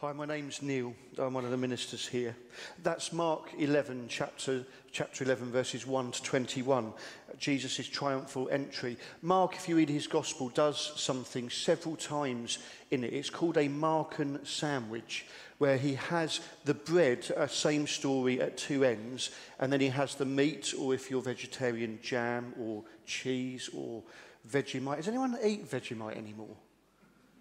Hi, my name's Neil. I'm one of the ministers here. That's Mark 11, chapter 11, verses 1 to 21, Jesus' triumphal entry. Mark, if you read his gospel, does something several times in it. It's called a Markan sandwich, where he has the bread, same story at two ends, and then he has the meat, or if you're vegetarian, jam or cheese or Vegemite. Does anyone eat Vegemite anymore?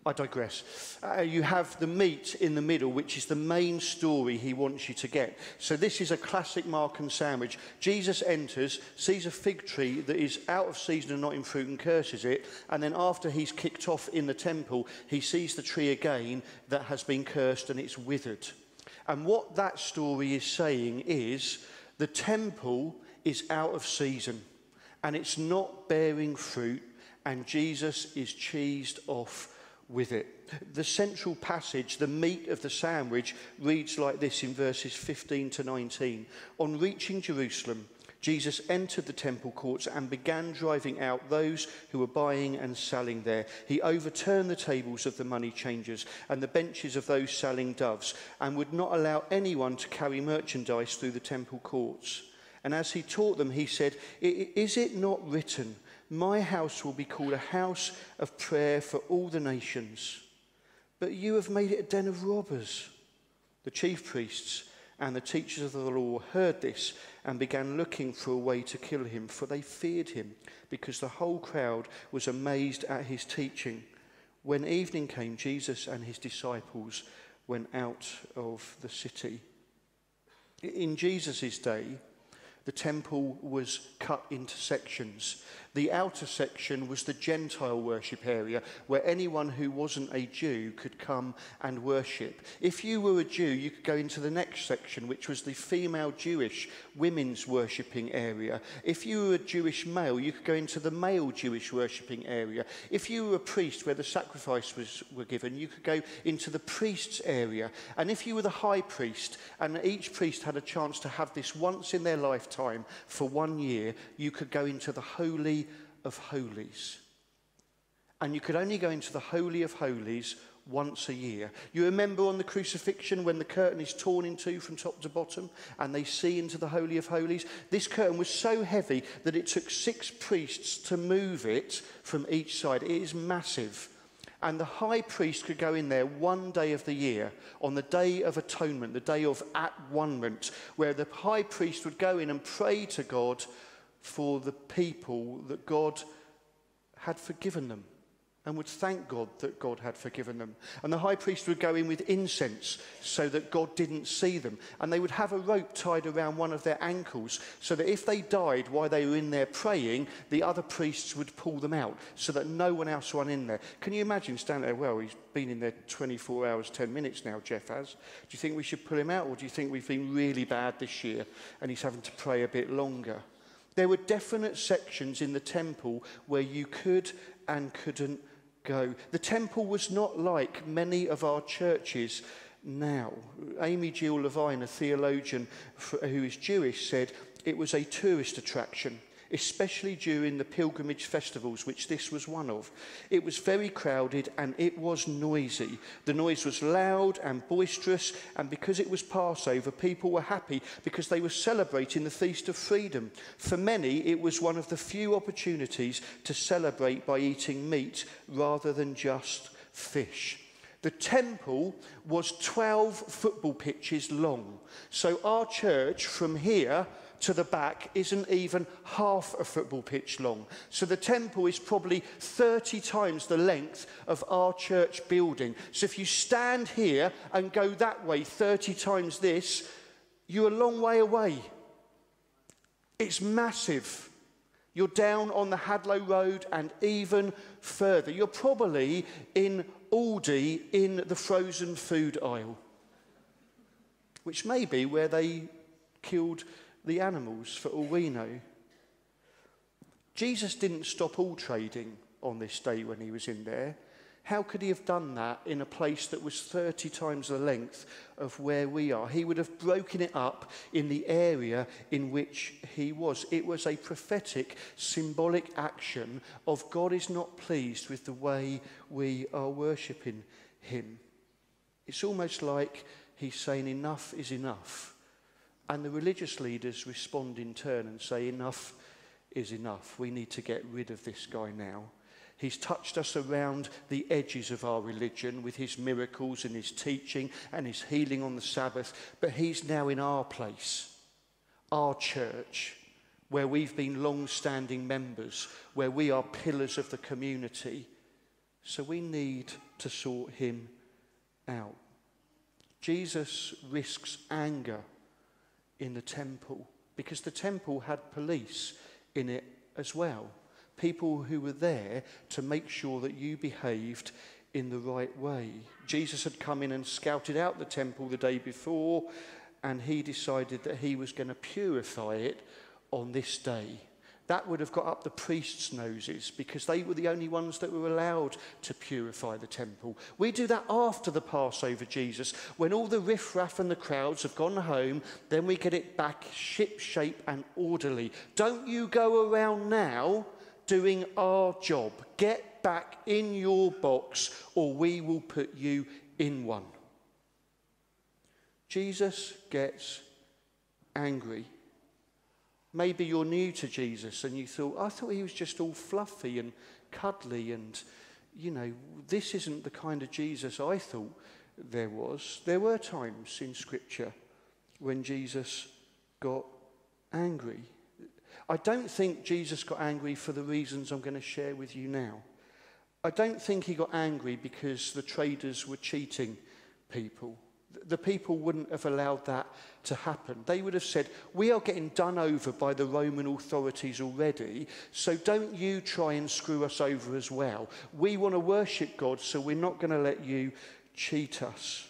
I digress. You have the meat in the middle, which is the main story he wants you to get. So this is a classic Markan sandwich. Jesus enters, sees a fig tree that is out of season and not in fruit and curses it. And then after he's kicked off in the temple, he sees the tree again that has been cursed and it's withered. And what that story is saying is the temple is out of season and it's not bearing fruit, and Jesus is cheesed off with it. The central passage, the meat of the sandwich, reads like this in verses 15 to 19. On reaching Jerusalem, Jesus entered the temple courts and began driving out those who were buying and selling there. He overturned the tables of the money changers and the benches of those selling doves, and would not allow anyone to carry merchandise through the temple courts. And as he taught them, he said, "Is it not written, 'My house will be called a house of prayer for all the nations'? But you have made it a den of robbers." The chief priests and the teachers of the law heard this and began looking for a way to kill him, for they feared him, because the whole crowd was amazed at his teaching. When evening came, Jesus and his disciples went out of the city. In Jesus' day, the temple was cut into sections. The outer section was the Gentile worship area, where anyone who wasn't a Jew could come and worship. If you were a Jew, you could go into the next section, which was the female Jewish women's worshipping area. If you were a Jewish male, you could go into the male Jewish worshipping area. If you were a priest where the sacrifice were given, you could go into the priest's area. And if you were the high priest, and each priest had a chance to have this once in their lifetime for 1 year, you could go into the Holy of Holies. And you could only go into the Holy of Holies once a year. You remember on the crucifixion when the curtain is torn in two from top to bottom and they see into the Holy of Holies? This curtain was so heavy that it took 6 priests to move it from each side. It is massive. And the high priest could go in there one day of the year, on the Day of Atonement, the Day of At-One-ment, where the high priest would go in and pray to God for the people that God had forgiven them, and would thank God that God had forgiven them. And the high priest would go in with incense so that God didn't see them. And they would have a rope tied around one of their ankles so that if they died while they were in there praying, the other priests would pull them out so that no one else went in there. Can you imagine standing there? Well, he's been in there 24 hours, 10 minutes now, Jeff has. Do you think we should pull him out, or do you think we've been really bad this year and he's having to pray a bit longer? There were definite sections in the temple where you could and couldn't go. The temple was not like many of our churches now. Amy Jill Levine, a theologian who is Jewish, said it was a tourist attraction, especially during the pilgrimage festivals, which this was one of. It was very crowded and it was noisy. The noise was loud and boisterous, and because it was Passover, people were happy because they were celebrating the Feast of Freedom. For many, it was one of the few opportunities to celebrate by eating meat rather than just fish. The temple was 12 football pitches long. So our church from here to the back isn't even half a football pitch long. So the temple is probably 30 times the length of our church building. So if you stand here and go that way 30 times this, you're a long way away. It's massive. You're down on the Hadlow Road and even further. You're probably in Aldi in the frozen food aisle, which may be where they killed the animals, for all we know. Jesus didn't stop all trading on this day when he was in there. How could he have done that in a place that was 30 times the length of where we are? He would have broken it up in the area in which he was. It was a prophetic, symbolic action of God is not pleased with the way we are worshipping him. It's almost like he's saying enough is enough. And the religious leaders respond in turn and say enough is enough. We need to get rid of this guy now. He's touched us around the edges of our religion with his miracles and his teaching and his healing on the Sabbath. But he's now in our place, our church, where we've been long-standing members, where we are pillars of the community. So we need to sort him out. Jesus risks anger in the temple because the temple had police in it as well. People who were there to make sure that you behaved in the right way. Jesus had come in and scouted out the temple the day before, and he decided that he was going to purify it on this day. That would have got up the priests' noses because they were the only ones that were allowed to purify the temple. We do that after the Passover, Jesus. When all the riffraff and the crowds have gone home, then we get it back ship-shape and orderly. Don't you go around now doing our job. Get back in your box or we will put you in one. Jesus gets angry. Maybe you're new to Jesus and you thought, I thought he was just all fluffy and cuddly and, this isn't the kind of Jesus I thought there was. There were times in Scripture when Jesus got angry. I don't think Jesus got angry for the reasons I'm going to share with you now. I don't think he got angry because the traders were cheating people. The people wouldn't have allowed that to happen. They would have said, we are getting done over by the Roman authorities already, so don't you try and screw us over as well. We want to worship God, so we're not going to let you cheat us.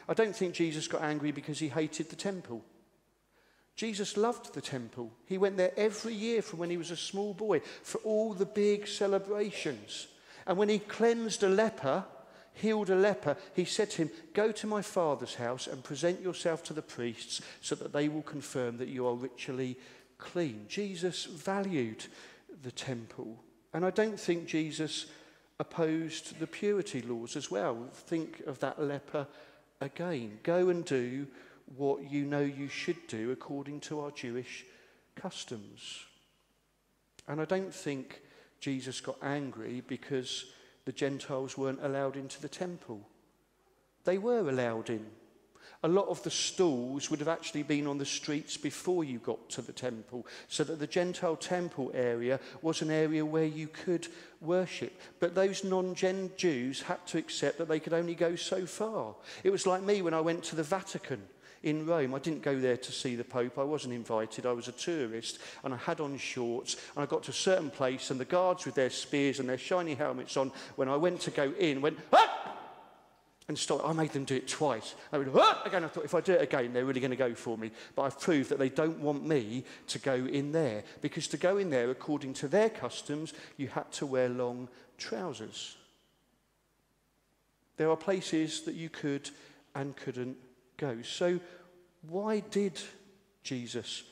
I don't think Jesus got angry because he hated the temple. Jesus loved the temple. He went there every year from when he was a small boy for all the big celebrations. And when he cleansed a leper, healed a leper, he said to him, go to my Father's house and present yourself to the priests so that they will confirm that you are ritually clean. Jesus valued the temple. And I don't think Jesus opposed the purity laws as well. Think of that leper again. Go and do what you know you should do according to our Jewish customs. And I don't think Jesus got angry because the Gentiles weren't allowed into the temple. They were allowed in. A lot of the stalls would have actually been on the streets before you got to the temple, so that the Gentile temple area was an area where you could worship. But those non-Gen Jews had to accept that they could only go so far. It was like me when I went to the Vatican in Rome. I didn't go there to see the Pope. I wasn't invited. I was a tourist and I had on shorts and I got to a certain place and the guards with their spears and their shiny helmets on, when I went to go in, went, ah! And stopped. I made them do it twice. I went, ah! Again, I thought if I do it again, they're really going to go for me. But I've proved that they don't want me to go in there, because to go in there, according to their customs, you had to wear long trousers. There are places that you could and couldn't go. So why did Jesus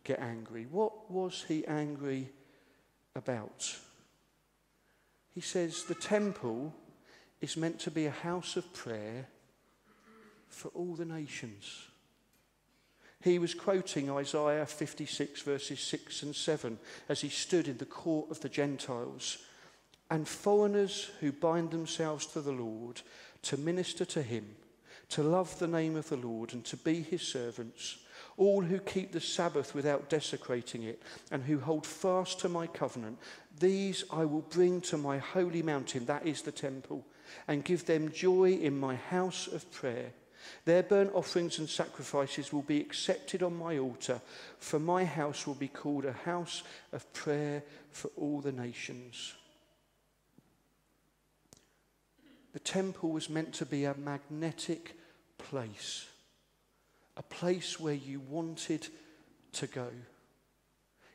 get angry? What was he angry about? He says the temple is meant to be a house of prayer for all the nations. He was quoting Isaiah 56 verses 6 and 7 as he stood in the court of the Gentiles. And foreigners who bind themselves to the Lord to minister to him, to love the name of the Lord and to be his servants, all who keep the Sabbath without desecrating it and who hold fast to my covenant, these I will bring to my holy mountain, that is the temple, and give them joy in my house of prayer. Their burnt offerings and sacrifices will be accepted on my altar, for my house will be called a house of prayer for all the nations. The temple was meant to be a magnetic place, a place where you wanted to go.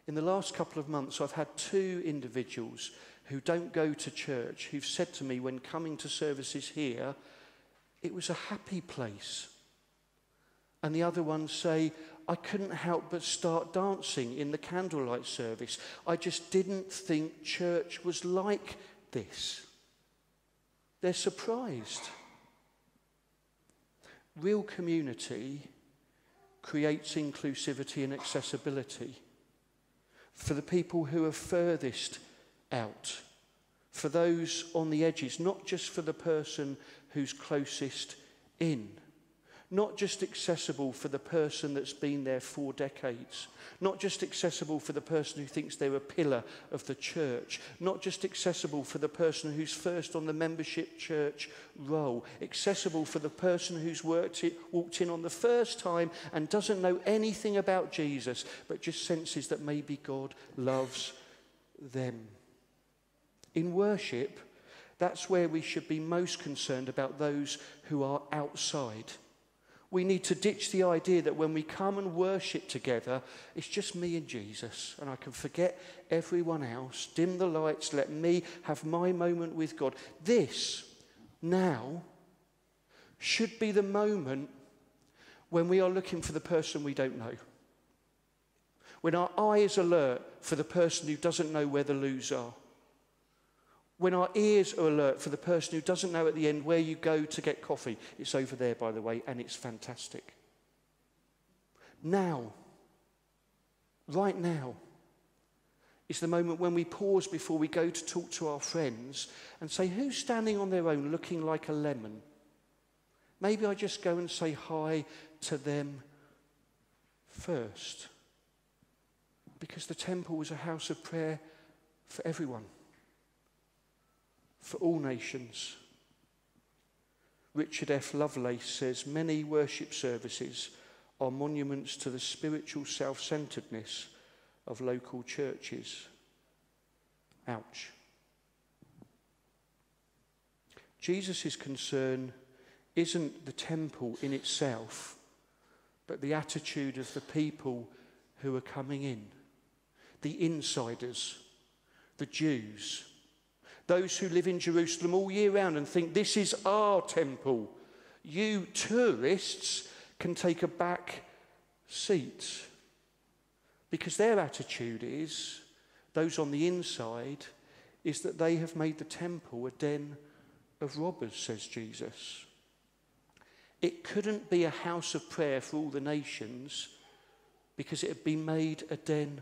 In the last couple of months, I've had two individuals who don't go to church who've said to me when coming to services here, it was a happy place. And the other ones say, I couldn't help but start dancing in the candlelight service. I just didn't think church was like this. They're surprised. Real community creates inclusivity and accessibility for the people who are furthest out, for those on the edges, not just for the person who's closest in, not just accessible for the person that's been there 4 decades, not just accessible for the person who thinks they're a pillar of the church, not just accessible for the person who's first on the membership church roll, accessible for the person who's walked in on the first time and doesn't know anything about Jesus, but just senses that maybe God loves them. In worship, that's where we should be most concerned about those who are outside. We need to ditch the idea that when we come and worship together, it's just me and Jesus, and I can forget everyone else, dim the lights, let me have my moment with God. This, now, should be the moment when we are looking for the person we don't know. When our eye is alert for the person who doesn't know where the loos are. When our ears are alert for the person who doesn't know at the end where you go to get coffee. It's over there, by the way, and it's fantastic. Now, right now, is the moment when we pause before we go to talk to our friends and say, who's standing on their own looking like a lemon? Maybe I just go and say hi to them first. Because the temple was a house of prayer for everyone. For all nations. Richard F. Lovelace says, many worship services are monuments to the spiritual self-centeredness of local churches. Ouch. Jesus' concern isn't the temple in itself, but the attitude of the people who are coming in. The insiders, the Jews, those who live in Jerusalem all year round and think this is our temple. You tourists can take a back seat. Because their attitude is, those on the inside, is that they have made the temple a den of robbers, says Jesus. It couldn't be a house of prayer for all the nations because it had been made a den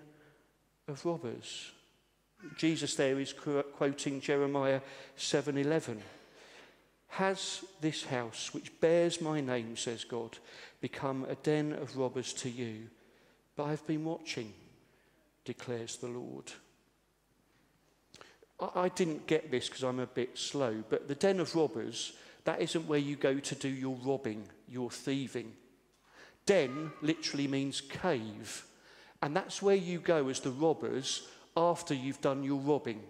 of robbers. Jesus there is quoting Jeremiah 7:11. Has this house, which bears my name, says God, become a den of robbers to you? But I've been watching, declares the Lord. I didn't get this because I'm a bit slow, but the den of robbers, that isn't where you go to do your robbing, your thieving. Den literally means cave, and that's where you go as the robbers after you've done your robbing.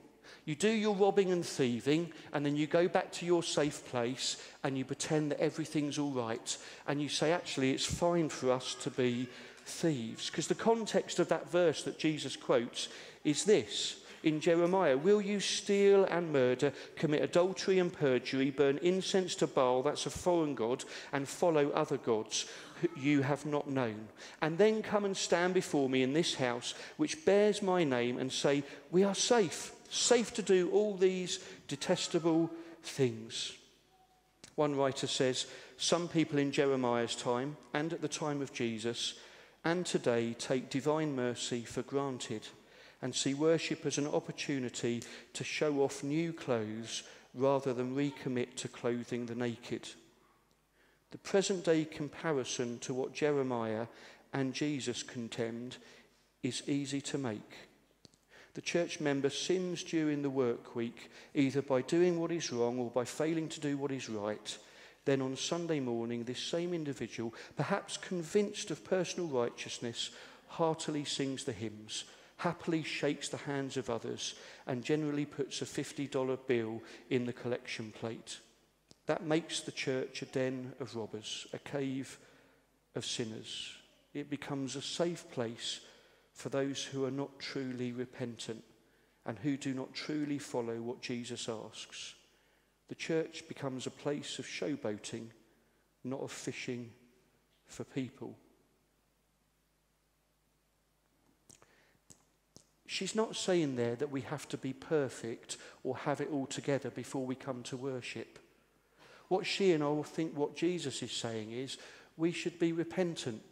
You do your robbing and thieving, and then you go back to your safe place and you pretend that everything's all right. And you say, actually, it's fine for us to be thieves. Because the context of that verse that Jesus quotes is this. In Jeremiah, will you steal and murder, commit adultery and perjury, burn incense to Baal, that's a foreign god, and follow other gods you have not known, and then come and stand before me in this house which bears my name and say, we are safe to do all these detestable things. One writer says, some people in Jeremiah's time and at the time of Jesus and today take divine mercy for granted and see worship as an opportunity to show off new clothes rather than recommit to clothing the naked. The present-day comparison to what Jeremiah and Jesus condemned is easy to make. The church member sins during the work week, either by doing what is wrong or by failing to do what is right. Then on Sunday morning, this same individual, perhaps convinced of personal righteousness, heartily sings the hymns, happily shakes the hands of others, and generally puts a $50 bill in the collection plate. That makes the church a den of robbers, a cave of sinners. It becomes a safe place for those who are not truly repentant and who do not truly follow what Jesus asks. The church becomes a place of showboating, not of fishing for people. She's not saying there that we have to be perfect or have it all together before we come to worship. What she and I will think what Jesus is saying is we should be repentant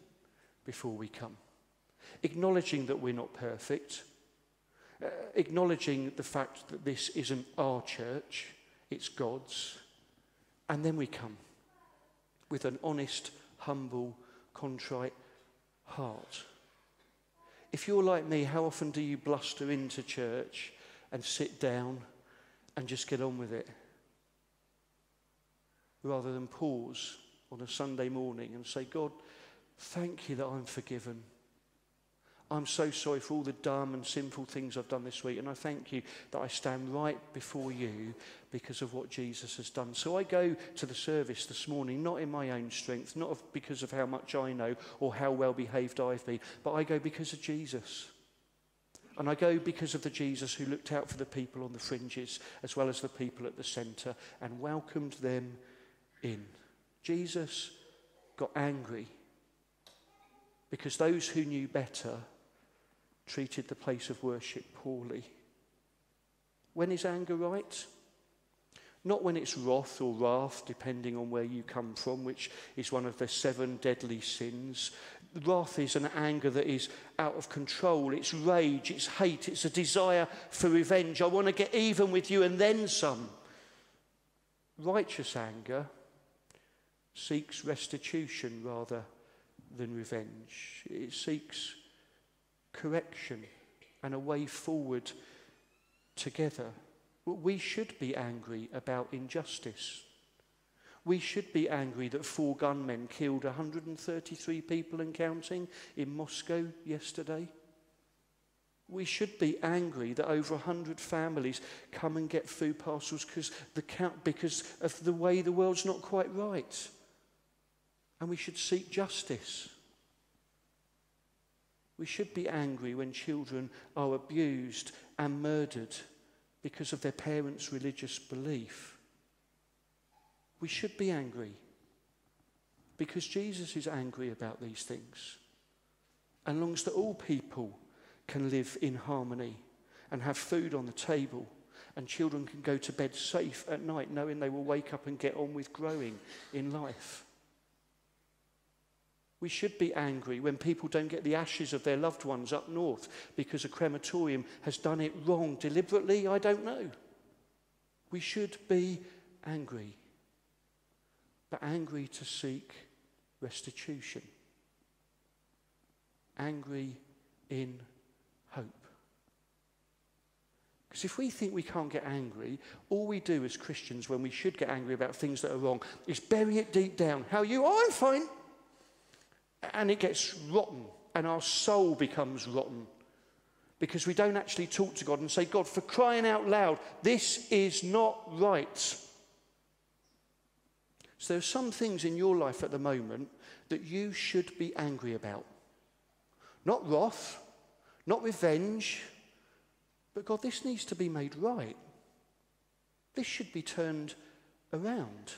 before we come. Acknowledging that we're not perfect. Acknowledging the fact that this isn't our church, it's God's. And then we come with an honest, humble, contrite heart. If you're like me, how often do you bluster into church and sit down and just get on with it? Rather than pause on a Sunday morning and say, God, thank you that I'm forgiven. I'm so sorry for all the dumb and sinful things I've done this week, and I thank you that I stand right before you because of what Jesus has done. So I go to the service this morning, not in my own strength, not because of how much I know or how well behaved I've been, but I go because of Jesus. And I go because of the Jesus who looked out for the people on the fringes as well as the people at the centre and welcomed them in. Jesus got angry because those who knew better treated the place of worship poorly. When is anger right? Not when it's wrath or wrath, depending on where you come from, which is one of the 7 deadly sins. Wrath is an anger that is out of control. It's rage, it's hate, it's a desire for revenge. I want to get even with you and then some. Righteous anger seeks restitution rather than revenge. It seeks correction and a way forward together. We should be angry about injustice. We should be angry that 4 gunmen killed 133 people and counting in Moscow yesterday. We should be angry that over 100 families come and get food parcels because of the way the world's not quite right. And we should seek justice. We should be angry when children are abused and murdered because of their parents' religious belief. We should be angry because Jesus is angry about these things and longs that all people can live in harmony and have food on the table, and children can go to bed safe at night knowing they will wake up and get on with growing in life. We should be angry when people don't get the ashes of their loved ones up north because a crematorium has done it wrong deliberately. I don't know. We should be angry, but angry to seek restitution. Angry in hope. Because if we think we can't get angry, all we do as Christians when we should get angry about things that are wrong is bury it deep down. How are you? Oh, I'm fine. And it gets rotten, and our soul becomes rotten because we don't actually talk to God and say, God, for crying out loud, this is not right. So there are some things in your life at the moment that you should be angry about. Not wrath, not revenge, but God, this needs to be made right. This should be turned around.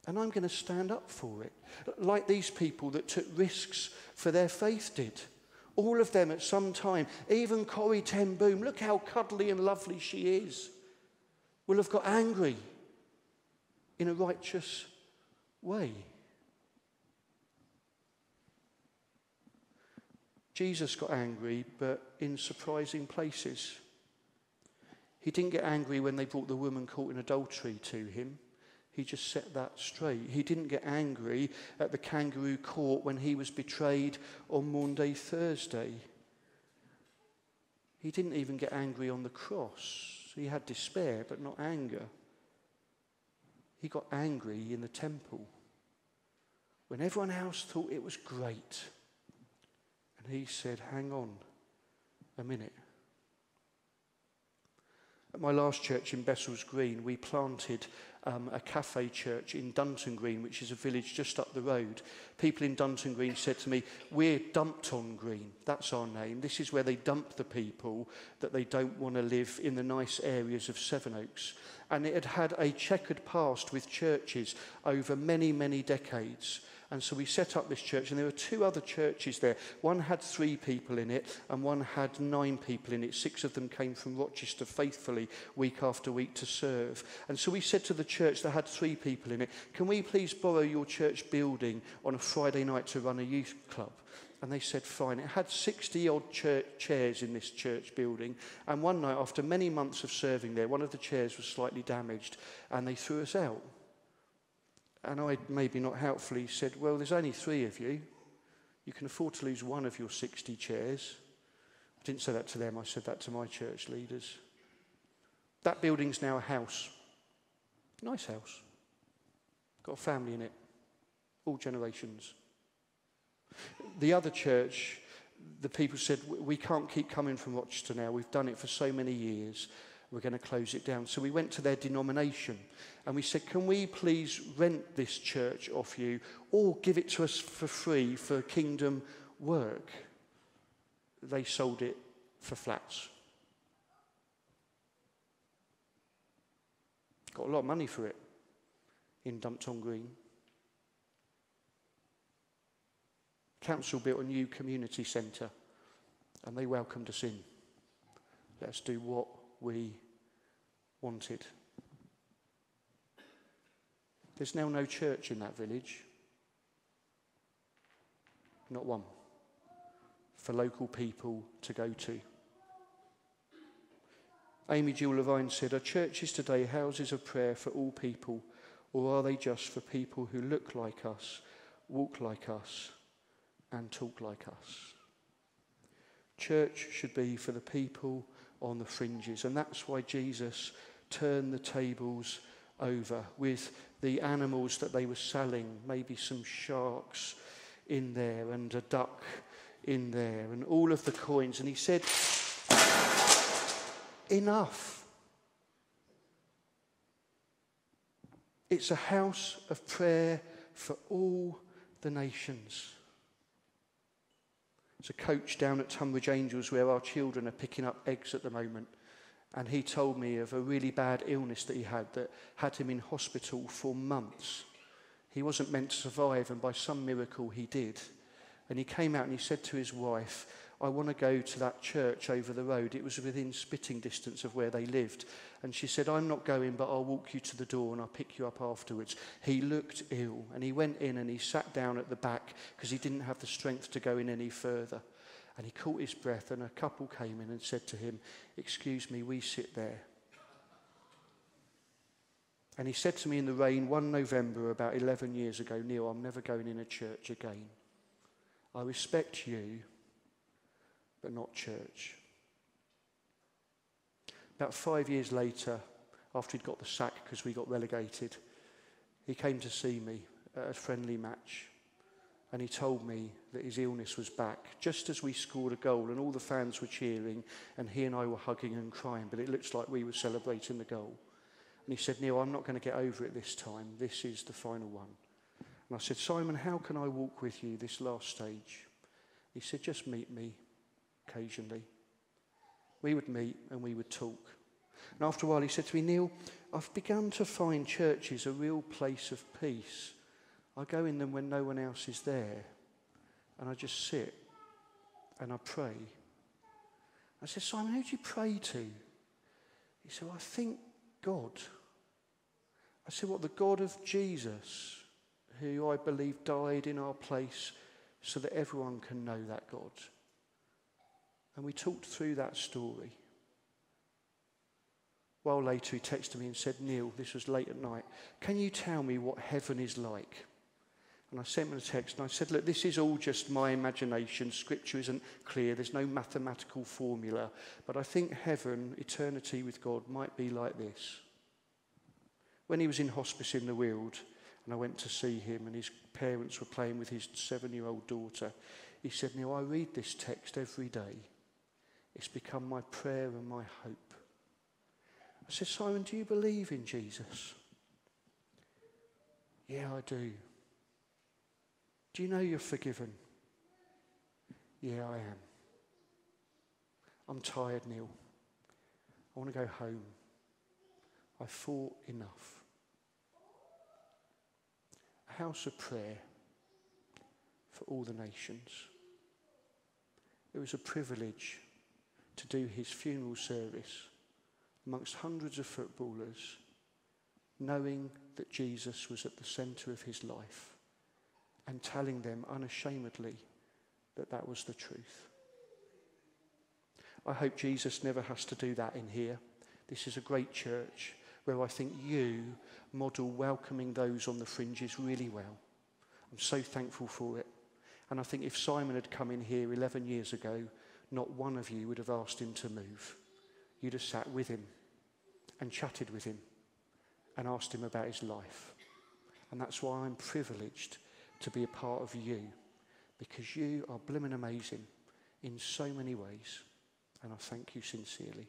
And I'm going to stand up for it. Like these people that took risks for their faith did. All of them at some time, even Corrie ten Boom, look how cuddly and lovely she is, will have got angry in a righteous way. Jesus got angry, but in surprising places. He didn't get angry when they brought the woman caught in adultery to him. He just set that straight. He didn't get angry at the kangaroo court when he was betrayed on Maundy Thursday. He didn't even get angry on the cross. He had despair, but not anger. He got angry in the temple when everyone else thought it was great. And he said, hang on a minute. At my last church in Bessells Green, we planted a cafe church in Dunton Green, which is a village just up the road. People in Dunton Green said to me, we're dumped on Green. That's our name. This is where they dump the people that they don't want to live in the nice areas of Sevenoaks. And it had had a checkered past with churches over many, many decades. And so we set up this church, and there were 2 other churches there. One had 3 people in it, and one had 9 people in it. 6 of them came from Rochester faithfully week after week to serve. And so we said to the church that had 3 people in it, can we please borrow your church building on a Friday night to run a youth club? And they said, fine. It had 60-odd chairs in this church building. And one night, after many months of serving there, one of the chairs was slightly damaged, and they threw us out. And I, maybe not helpfully, said, well, there's only 3 of you. You can afford to lose one of your 60 chairs. I didn't say that to them. I said that to my church leaders. That building's now a house. Nice house. Got a family in it. All generations. The other church, the people said, we can't keep coming from Rochester now. We've done it for so many years. We're going to close it down. So we went to their denomination and we said, can we please rent this church off you or give it to us for free for kingdom work? They sold it for flats. Got a lot of money for it in Dumpton Green. Council built a new community centre and they welcomed us in. Let us do what we wanted. There's now no church in that village. Not one. For local people to go to. Amy Jill Levine said, are churches today houses of prayer for all people, or are they just for people who look like us, walk like us, and talk like us? Church should be for the people on the fringes, and that's why Jesus turned the tables over with the animals that they were selling, maybe some sharks in there and a duck in there and all of the coins, and he said, enough. It's a house of prayer for all the nations. There's a coach down at Tonbridge Angels where our children are picking up eggs at the moment. And he told me of a really bad illness that he had him in hospital for months. He wasn't meant to survive, and by some miracle he did. And he came out and he said to his wife, I want to go to that church over the road. It was within spitting distance of where they lived. And she said, I'm not going, but I'll walk you to the door and I'll pick you up afterwards. He looked ill, and he went in and he sat down at the back because he didn't have the strength to go in any further. And he caught his breath, and a couple came in and said to him, excuse me, we sit there. And he said to me in the rain one November about 11 years ago, Neil, I'm never going in a church again. I respect you, but not church. About 5 years later, after he'd got the sack because we got relegated, he came to see me at a friendly match. And he told me that his illness was back, just as we scored a goal and all the fans were cheering and he and I were hugging and crying, but it looks like we were celebrating the goal. And he said, Neil, I'm not going to get over it this time. This is the final one. And I said, Simon, how can I walk with you this last stage? He said, just meet me occasionally. We would meet and we would talk. And after a while he said to me, Neil, I've begun to find churches a real place of peace. I go in them when no one else is there, and I just sit and I pray. I said, Simon, who do you pray to? He said, I think God. I said, what, the God of Jesus, who I believe died in our place so that everyone can know that God. And we talked through that story. A while later he texted me and said, Neil, this was late at night, can you tell me what heaven is like? And I sent him a text and I said, look, this is all just my imagination. Scripture isn't clear. There's no mathematical formula. But I think heaven, eternity with God, might be like this. When he was in hospice in the Weald, and I went to see him and his parents were playing with his 7-year-old daughter, he said, Neil, I read this text every day. It's become my prayer and my hope. I said, Simon, do you believe in Jesus? Yeah, I do. Do you know you're forgiven? Yeah, I am. I'm tired, Neil. I want to go home. I thought enough. A house of prayer for all the nations. It was a privilege to do his funeral service amongst hundreds of footballers, knowing that Jesus was at the centre of his life and telling them unashamedly that that was the truth. I hope Jesus never has to do that in here. This is a great church where I think you model welcoming those on the fringes really well. I'm so thankful for it. And I think if Simon had come in here 11 years ago, not one of you would have asked him to move. You'd have sat with him and chatted with him and asked him about his life. And that's why I'm privileged to be a part of you, because you are blimmin' amazing in so many ways. And I thank you sincerely.